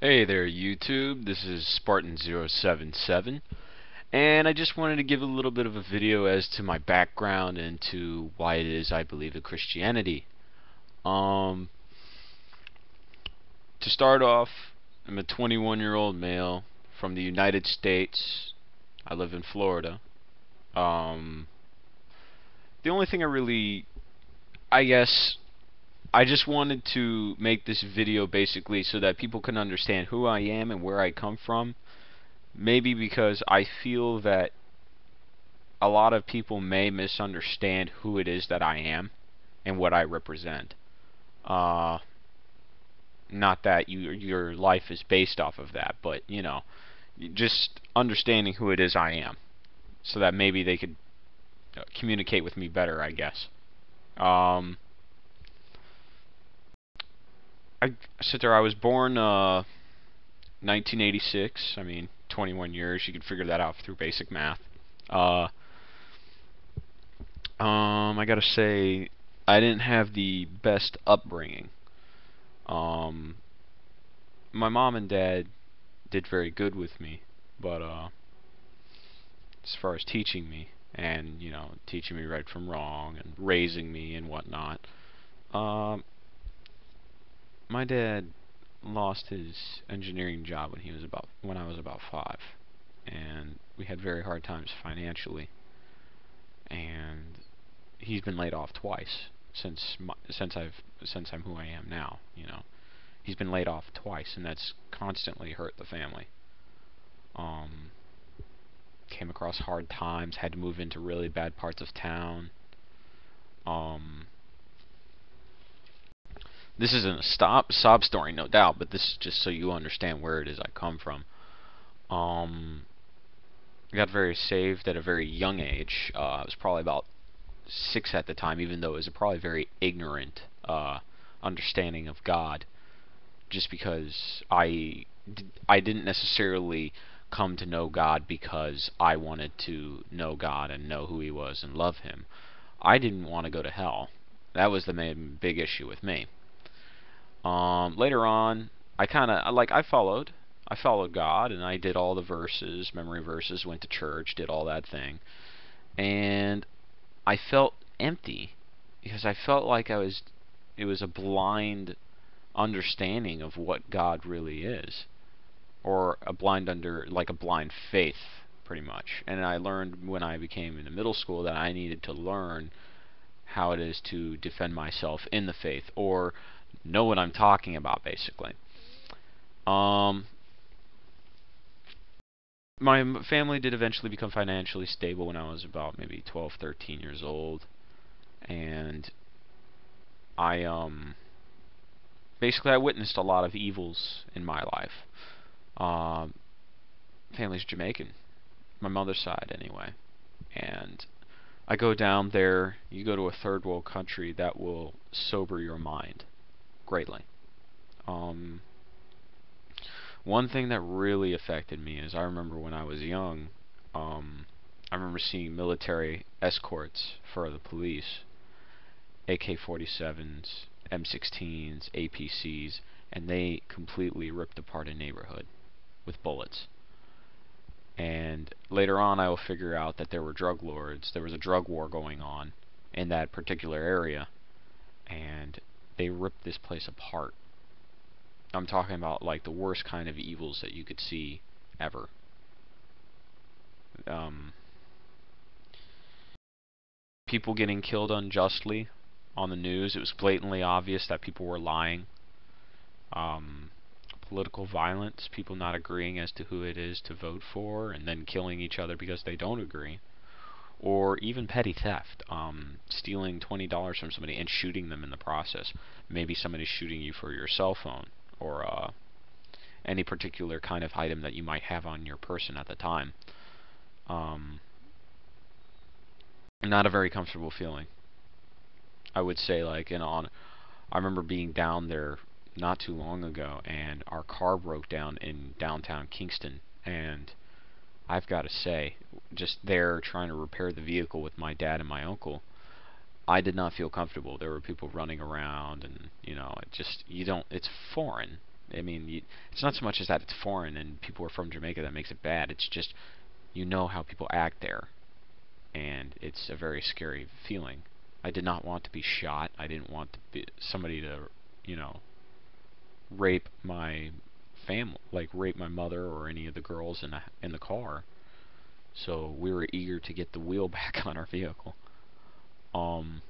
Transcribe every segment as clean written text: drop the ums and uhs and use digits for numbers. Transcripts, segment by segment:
Hey there YouTube, this is Spartan077 and I just wanted to give a little bit of a video as to my background and to why it is I believe in Christianity. To start off, I'm a 21-year-old male from the United States. I live in Florida. The only thing I guess I just wanted to make this video basically so that people can understand who I am and where I come from. Maybe because I feel that a lot of people may misunderstand who it is that I am and what I represent. Uh, Not that your life is based off of that, but just understanding who it is I am, so that maybe they could communicate with me better, I guess. Um, I sit there. I was born 1986. I mean, 21 years. You can figure that out through basic math. Uh, I gotta say, I didn't have the best upbringing. Um, my mom and dad did very good with me, but as far as teaching me and teaching me right from wrong and raising me and whatnot, um, my dad lost his engineering job when I was about 5, and we had very hard times financially, and he's been laid off twice since I'm who I am now. He's been laid off twice, and that's constantly hurt the family. Um, Came across hard times, had to move into really bad parts of town. Um, this isn't a sob story, no doubt, but this is just so you understand where it is I come from. I got very saved at a very young age. I was probably about 6 at the time, even though it was a probably very ignorant understanding of God, just because I didn't necessarily come to know God because I wanted to know God and know who He was and love Him. I didn't want to go to hell. That was the main big issue with me. Later on, I followed God, and I did all the verses, memory verses, went to church, did all that thing, and I felt empty because I felt like it was a blind understanding of what God really is, or like a blind faith, pretty much. And I learned when I became in the middle school that I needed to learn how it is to defend myself in the faith, or know what I'm talking about, basically. Um, my family did eventually become financially stable when I was about maybe 12, 13 years old, and I basically I witnessed a lot of evils in my life. Um, Family's Jamaican, my mother's side anyway, and I go down there. You go to a third world country, that will sober your mind greatly. Um, One thing that really affected me is I remember when I was young, I remember seeing military escorts for the police, AK-47s, M16s, APCs, and they completely ripped apart a neighborhood with bullets. And later on I will figure out that there were drug lords, there was a drug war going on in that particular area, and they ripped this place apart. I'm talking about like the worst kind of evils that you could see ever. Um, People getting killed unjustly on the news. It was blatantly obvious that people were lying. Um, Political violence, people not agreeing as to who it is to vote for, and then killing each other because they don't agree. Or even petty theft, stealing $20 from somebody and shooting them in the process. Maybe somebody's shooting you for your cell phone, or any particular kind of item that you might have on your person at the time. Um, Not a very comfortable feeling. I would say, like, I remember being down there not too long ago, and our car broke down in downtown Kingston, and I've got to say, just there trying to repair the vehicle with my dad and my uncle, I did not feel comfortable. There were people running around, and it just, it's foreign. I mean, it's not so much as that it's foreign and people are from Jamaica that makes it bad. It's just you know how people act there, and it's a very scary feeling. I did not want to be shot. I didn't want to be somebody to, you know, rape my family, like rape my mother or any of the girls in the car. So we were eager to get the wheel back on our vehicle. Um,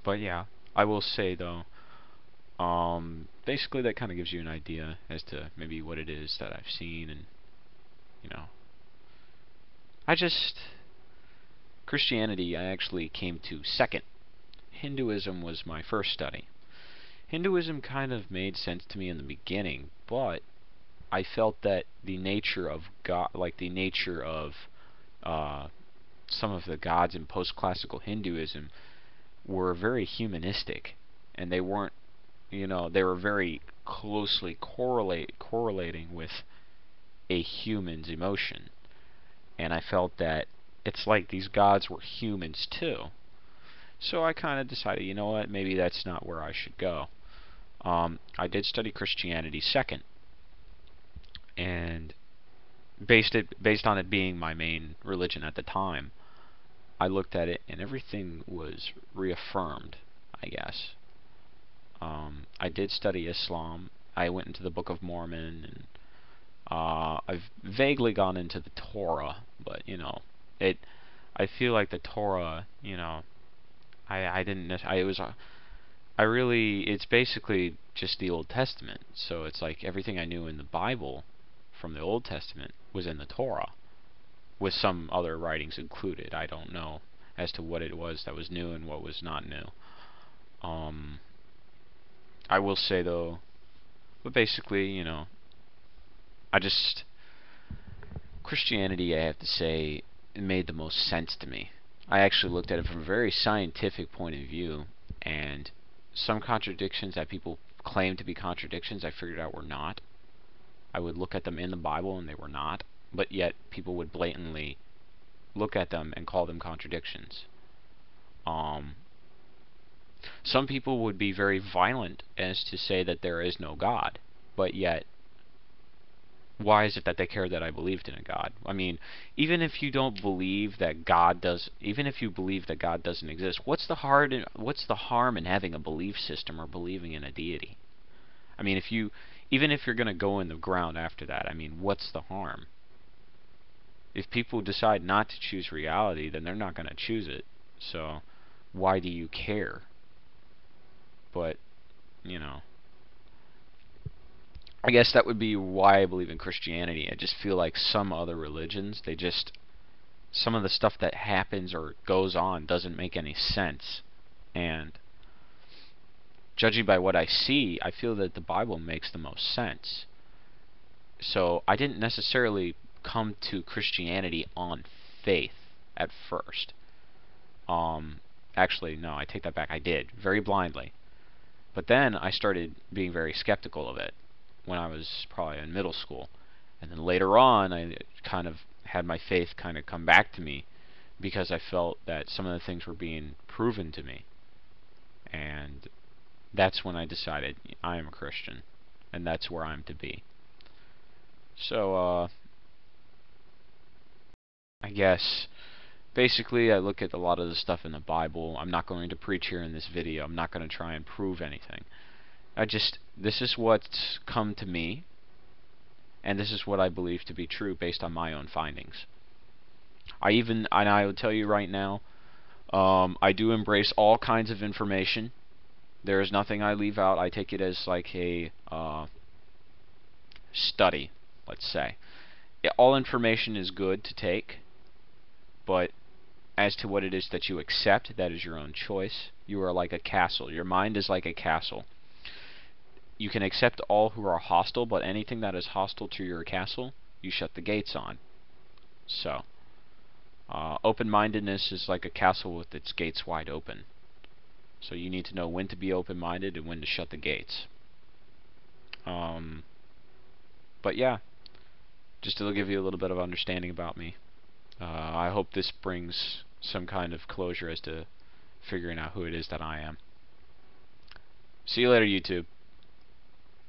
but yeah, I will say though, basically that kind of gives you an idea as to maybe what it is that I've seen, and you know, I just Christianity I actually came to second. Hinduism was my first study. Hinduism kind of made sense to me in the beginning, but I felt that the nature of God, like the nature of uh, some of the gods in post-classical Hinduism, were very humanistic, and they weren't, you know, they were very closely correlating with a human's emotion, and I felt that it's like these gods were humans too. So I kind of decided, you know what, maybe that's not where I should go. I did study Christianity second, and based on it being my main religion at the time, I looked at it and everything was reaffirmed, I guess. I did study Islam. I went into the Book of Mormon, and I've vaguely gone into the Torah, but you know, it. I feel like the Torah, you know, I didn't. It was. I really. It's basically just the Old Testament. So it's like everything I knew in the Bible from the Old Testament was in the Torah, with some other writings included. I don't know as to what it was that was new and what was not new. Um, I will say though, but basically, you know, I just Christianity, I have to say, made the most sense to me. I actually looked at it from a very scientific point of view, and some contradictions that people claim to be contradictions, I figured out were not. I would look at them in the Bible and they were not, but yet people would blatantly look at them and call them contradictions. Um, some people would be very violent as to say that there is no God, but yet why is it that they care that I believed in a God? I mean, even if you don't believe that God does, even if you believe that God doesn't exist, what's the harm in having a belief system or believing in a deity? I mean, even if you're going to go in the ground after that, I mean, what's the harm? If people decide not to choose reality, then they're not going to choose it. So, why do you care? But, you know, I guess that would be why I believe in Christianity. I just feel like some other religions, some of the stuff that happens or goes on doesn't make any sense. And judging by what I see, I feel that the Bible makes the most sense. So I didn't necessarily come to Christianity on faith at first. Actually, no, I take that back. I did, very blindly. But then I started being very skeptical of it when I was probably in middle school. And then later on, I kind of had my faith kind of come back to me because I felt that some of the things were being proven to me. And that's when I decided I am a Christian, and that's where I'm to be. So, I guess basically I look at a lot of the stuff in the Bible. I'm not going to preach here in this video. I'm not going to try and prove anything. This is what's come to me, and this is what I believe to be true based on my own findings. And I will tell you right now, I do embrace all kinds of information. There is nothing I leave out. I take it as like a study, let's say. All information is good to take, but as to what it is that you accept, that is your own choice. You are like a castle. Your mind is like a castle. You can accept all who are hostile, but anything that is hostile to your castle, you shut the gates on. So, open-mindedness is like a castle with its gates wide open. So you need to know when to be open-minded and when to shut the gates. But yeah, just to give you a little bit of understanding about me. I hope this brings some kind of closure as to figuring out who it is that I am. See you later, YouTube.